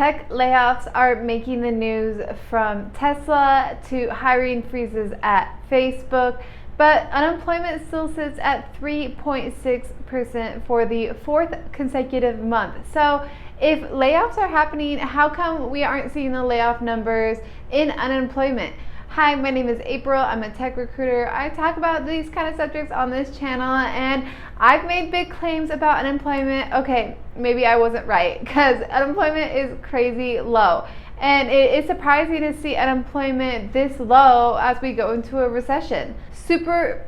Tech layoffs are making the news, from Tesla to hiring freezes at Facebook, but unemployment still sits at 3.6% for the fourth consecutive month. So if layoffs are happening, how come we aren't seeing the layoff numbers in unemployment? Hi, my name is April. I'm a tech recruiter. I talk about these kind of subjects on this channel, and I've made big claims about unemployment. Okay, maybe I wasn't right, because unemployment is crazy low. And it is surprising to see unemployment this low as we go into a recession. Super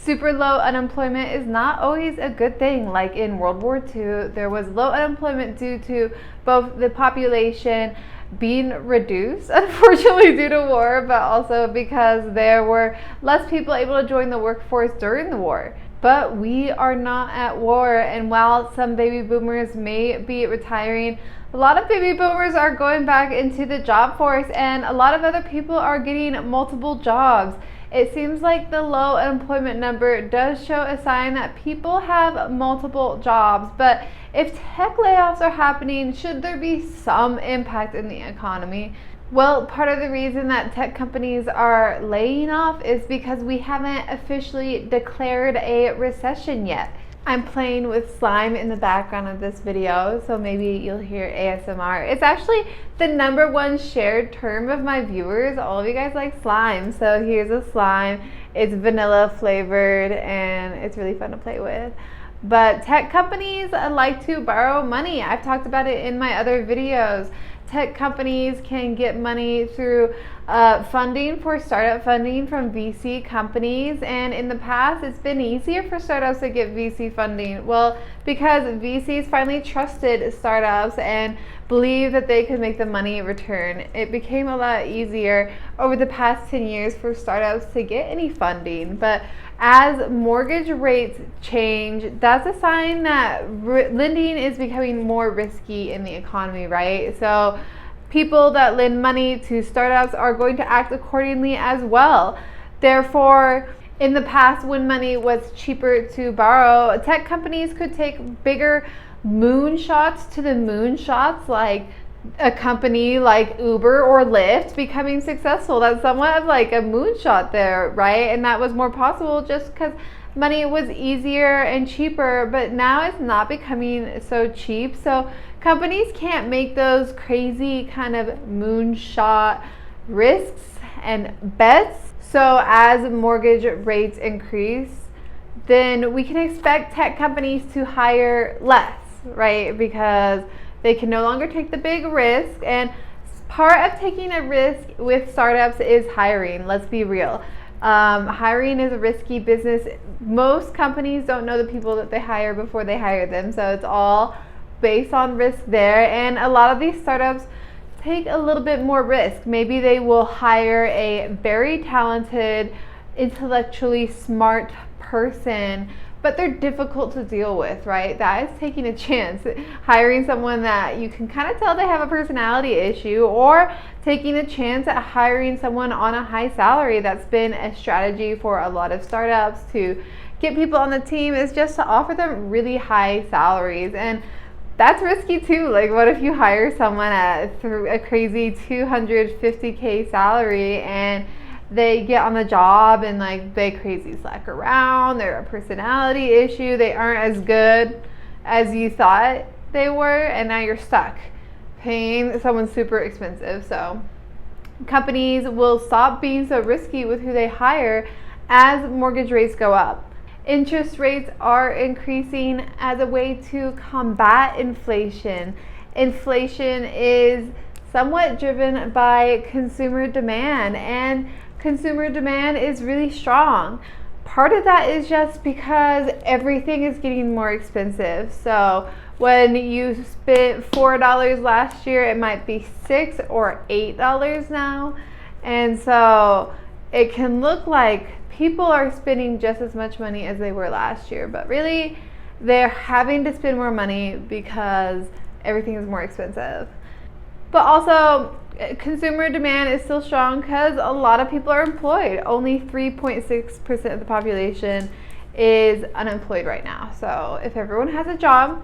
low unemployment is not always a good thing. Like in World War II, there was low unemployment due to both the population being reduced, unfortunately, due to war, but also because there were less people able to join the workforce during the war. But we are not at war, and while some baby boomers may be retiring, a lot of baby boomers are going back into the job force, and a lot of other people are getting multiple jobs. It seems like the low unemployment number does show a sign that people have multiple jobs. But if tech layoffs are happening, should there be some impact in the economy? Well, part of the reason that tech companies are laying off is because we haven't officially declared a recession yet. I'm playing with slime in the background of this video, so maybe you'll hear ASMR. It's actually the #1 shared term of my viewers. All of you guys like slime, so here's a slime. It's vanilla flavored and it's really fun to play with. But tech companies like to borrow money. I've talked about it in my other videos. Tech companies can get money through funding for startup funding from VC companies, and in the past it's been easier for startups to get VC funding. Well, because VCs finally trusted startups and believed that they could make the money return, it became a lot easier over the past 10 years for startups to get any funding. But as mortgage rates change, that's a sign that lending is becoming more risky in the economy, right? So people that lend money to startups are going to act accordingly as well. Therefore, in the past, when money was cheaper to borrow, tech companies could take bigger moonshots to the moonshots, like a company like Uber or Lyft becoming successful. That's somewhat of like a moonshot there, right? And that was more possible just because money was easier and cheaper, but now it's not becoming so cheap. So companies can't make those crazy kind of moonshot risks and bets. So as mortgage rates increase, then we can expect tech companies to hire less, right? Because they can no longer take the big risk, and part of taking a risk with startups is hiring. Let's be real. Hiring is a risky business. Most companies don't know the people that they hire before they hire them, so it's all based on risk there. And a lot of these startups take a little bit more risk. Maybe they will hire a very talented, intellectually smart person, but they're difficult to deal with, right? That is taking a chance. Hiring someone that you can kind of tell they have a personality issue, or taking a chance at hiring someone on a high salary. That's been a strategy for a lot of startups to get people on the team, is just to offer them really high salaries. And that's risky too. Like, what if you hire someone at a crazy $250K salary and they get on the job and like they crazy slack around, they're a personality issue, they aren't as good as you thought they were, and now you're stuck paying someone super expensive. So companies will stop being so risky with who they hire as mortgage rates go up. Interest rates are increasing as a way to combat inflation. Inflation is somewhat driven by consumer demand, and consumer demand is really strong. Part of that is just because everything is getting more expensive. So when you spent $4 last year, it might be $6 or $8 now. And so it can look like people are spending just as much money as they were last year, but really they're having to spend more money because everything is more expensive. But also, consumer demand is still strong because a lot of people are employed. Only 3.6% of the population is unemployed right now. So if everyone has a job,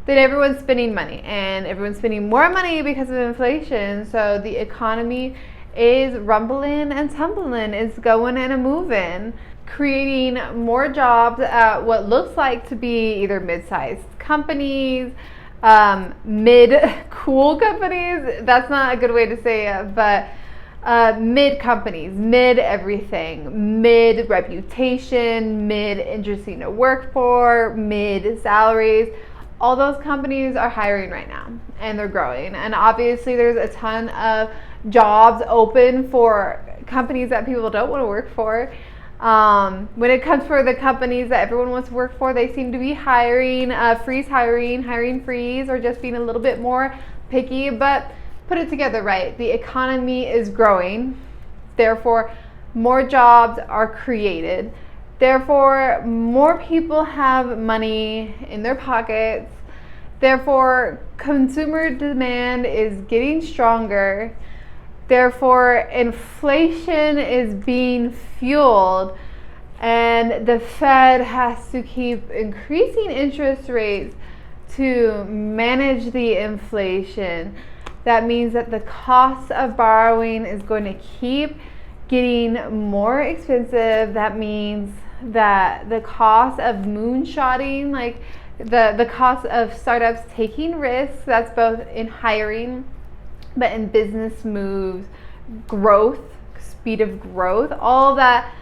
then everyone's spending money, and everyone's spending more money because of inflation. So the economy is rumbling and tumbling, it's going and a moving, creating more jobs at what looks like to be either mid-sized companies, mid-cool companies. That's not a good way to say it, but mid companies, mid everything, mid reputation, mid interesting to work for, mid salaries. All those companies are hiring right now, and they're growing. And obviously there's a ton of jobs open for companies that people don't want to work for. When it comes for the companies that everyone wants to work for, they seem to be hiring freeze, or just being a little bit more picky. But put it together, right? The economy is growing, therefore more jobs are created, therefore more people have money in their pockets, therefore consumer demand is getting stronger, therefore inflation is being fueled, and the Fed has to keep increasing interest rates to manage the inflation. That means that the cost of borrowing is going to keep getting more expensive. That means that the cost of moonshotting, like the cost of startups taking risks, that's both in hiring, but in business moves, growth, speed of growth, all of that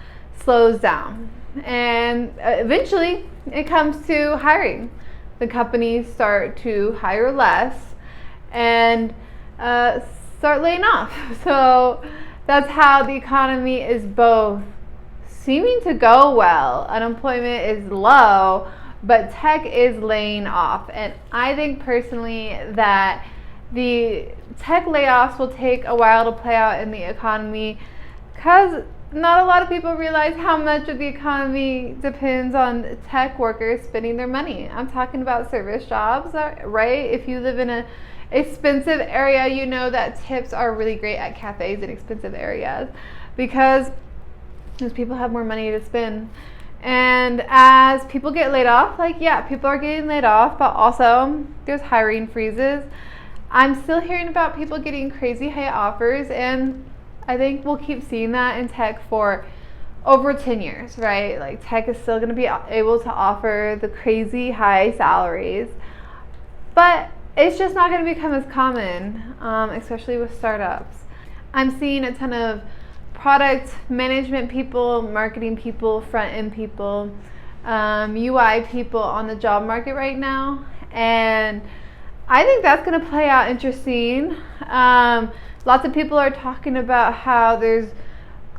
slows down. And eventually it comes to hiring. The companies start to hire less and start laying off. So that's how the economy is both seeming to go well, unemployment is low, but tech is laying off. And I think personally that the tech layoffs will take a while to play out in the economy, because not a lot of people realize how much of the economy depends on tech workers spending their money. I'm talking about service jobs, right? If you live in a expensive area, you know that tips are really great at cafes in expensive areas, because those people have more money to spend. And as people get laid off, people are getting laid off, but also there's hiring freezes. I'm still hearing about people getting crazy high offers, and I think we'll keep seeing that in tech for over 10 years, right? Like tech is still going to be able to offer the crazy high salaries, but it's just not going to become as common, especially with startups. I'm seeing a ton of product management people, marketing people, front end people, UI people on the job market right now, and I think that's going to play out interesting. Lots of people are talking about how there's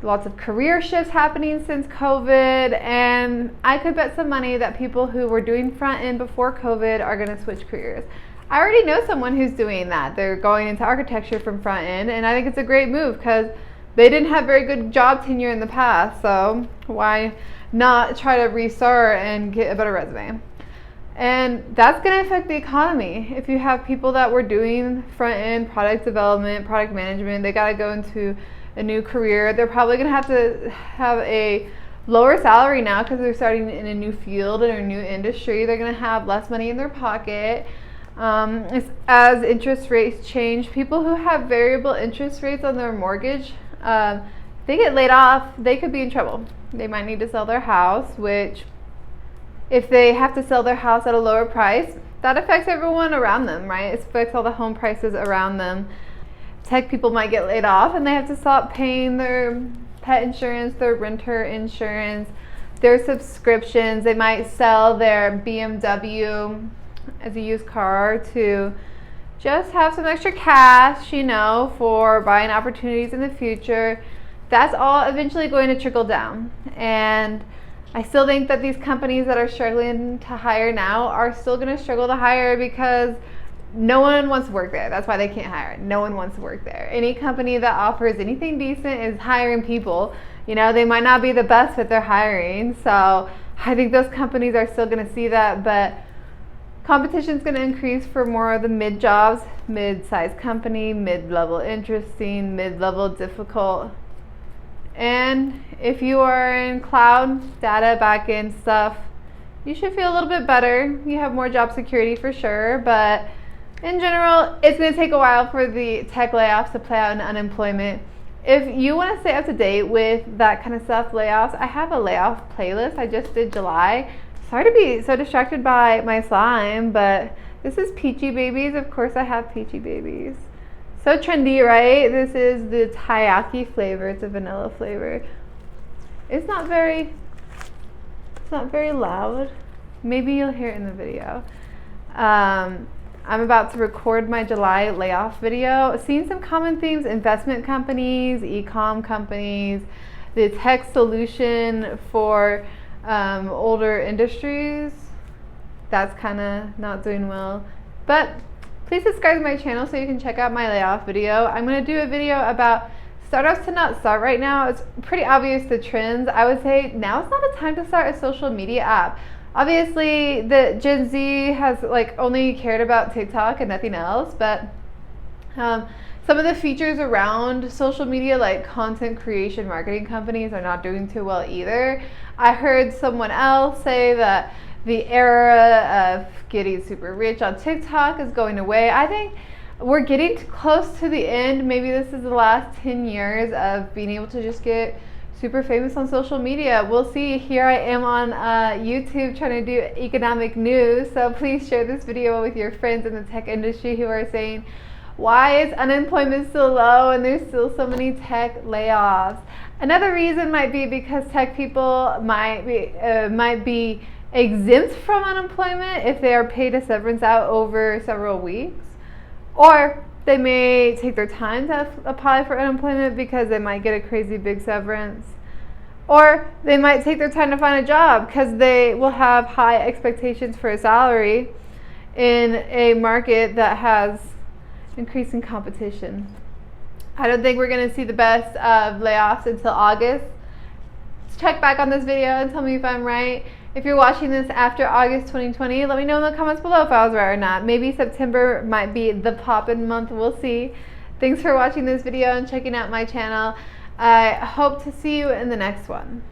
lots of career shifts happening since COVID, and I could bet some money that people who were doing front end before COVID are going to switch careers. I already know someone who's doing that. They're going into architecture from front end, and I think it's a great move because they didn't have very good job tenure in the past, so why not try to restart and get a better resume? And that's going to affect the economy. If you have people that were doing front end product development, product management, they got to go into a new career. They're probably going to have a lower salary now because they're starting in a new field and a new industry. They're going to have less money in their pocket. As interest rates change, people who have variable interest rates on their mortgage, they get laid off, they could be in trouble. They might need to sell their house, which if they have to sell their house at a lower price, that affects everyone around them, right? It affects all the home prices around them. Tech people might get laid off and they have to stop paying their pet insurance, their renter insurance, their subscriptions. They might sell their BMW as a used car to just have some extra cash, for buying opportunities in the future. That's all eventually going to trickle down. And I still think that these companies that are struggling to hire now are still going to struggle to hire because no one wants to work there. That's why they can't hire. No one wants to work there. Any company that offers anything decent is hiring people. They might not be the best at their hiring. So I think those companies are still going to see that, but competition is going to increase for more of the mid jobs, mid-sized company, mid-level interesting, mid-level difficult. And if you are in cloud, data, backend stuff, you should feel a little bit better. You have more job security for sure, but in general, it's going to take a while for the tech layoffs to play out in unemployment. If you want to stay up to date with that kind of stuff, layoffs, I have a layoff playlist. I just did July. Sorry to be so distracted by my slime, but this is Peachy Babies. Of course, I have Peachy Babies. So trendy, right? This is the taiyaki flavor. It's a vanilla flavor. It's not very loud. Maybe you'll hear it in the video. I'm about to record my July layoff video. Seeing some common themes: investment companies, e-com companies, the tech solution for older industries. That's kind of not doing well. But please subscribe to my channel so you can check out my layoff video. I'm going to do a video about startups to not start right now. It's pretty obvious the trends. I would say now is not a time to start a social media app. Obviously, the Gen Z has only cared about TikTok and nothing else, but some of the features around social media, like content creation marketing companies, are not doing too well either. I heard someone else say that the era of getting super rich on TikTok is going away. I think we're getting close to the end. Maybe this is the last 10 years of being able to just get super famous on social media. We'll see. Here I am on YouTube trying to do economic news, so please share this video with your friends in the tech industry who are saying, why is unemployment still low and there's still so many tech layoffs? Another reason might be because tech people might be exempt from unemployment if they are paid a severance out over several weeks, or they may take their time to apply for unemployment because they might get a crazy big severance. Or they might take their time to find a job because they will have high expectations for a salary in a market that has increasing competition. I don't think we're going to see the best of layoffs until August. Check back on this video and tell me if I'm right. If you're watching this after August 2020, let me know in the comments below if I was right or not. Maybe September might be the poppin' month. We'll see. Thanks for watching this video and checking out my channel. I hope to see you in the next one.